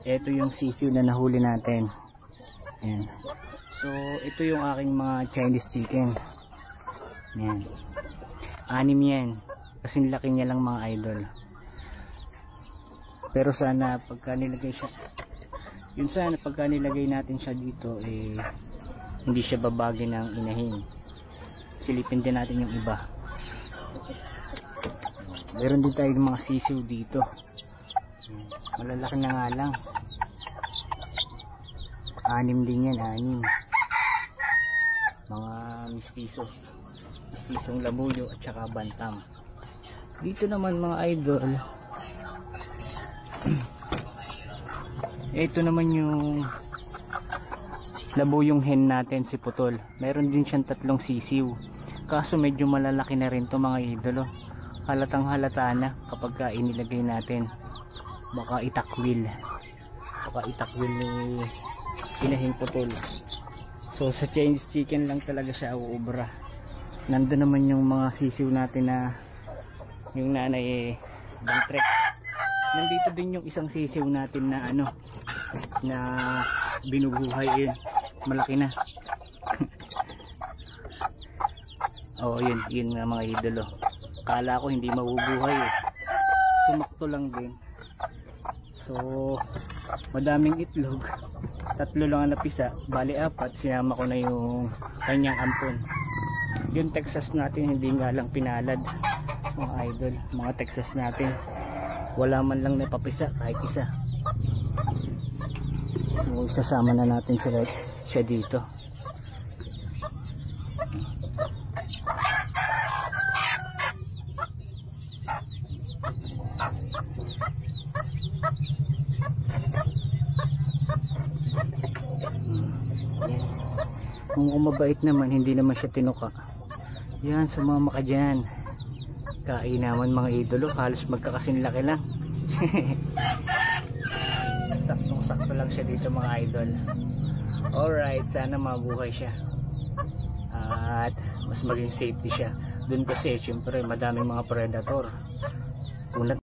ito yung sisiw na nahuli natin. Ayan. So ito yung aking mga Chinese chicken. Ayan. 6 yan. Kasing laki niya lang mga idol. Pero sana pagka nilagay siya, yun sana pagka nilagay natin siya dito, hindi siya babagi ng inahin. Silipin din natin yung iba. Meron din tayong mga sisiw dito. Malalaki na nga lang. 6 din yan, 6. Mga mistisong labuyo at saka bantam. Dito naman mga idol, ito naman yung labuyong hen natin, si Putol. Meron din siyang 3 sisiw. Kaso medyo malalaki na rin to mga idolo. Halatang halata na kapag inilagay natin. Baka itakwil ni inahing Putol. So sa Chinese chicken lang talaga siya uubra. Nandun naman yung mga sisiw natin na yung nanay bantrek. Nandito din yung isang sisiw natin na na binubuhay. Yun, malaki na. Oh, yun nga mga idolo. Kala ko hindi mabubuhay sumakto lang din. So madaming itlog, 3 lang ang napisa, bali 4. Sinama ko na yung kanyang ampon. Yung Texas natin hindi nga lang pinalad mga idol. Mga Texas natin wala man lang napapisa kahit isa. So isasama na natin siya dito. Kung mabait naman, hindi naman siya tinuka. Yan, sumama ka dyan. Kain naman mga idolo, halos magkakasinlaki lang. Saktong-sakto lang siya dito mga idol. Alright, sana mabuhay siya. At mas maging safety siya. Doon kasi syempre madaming mga predator. Una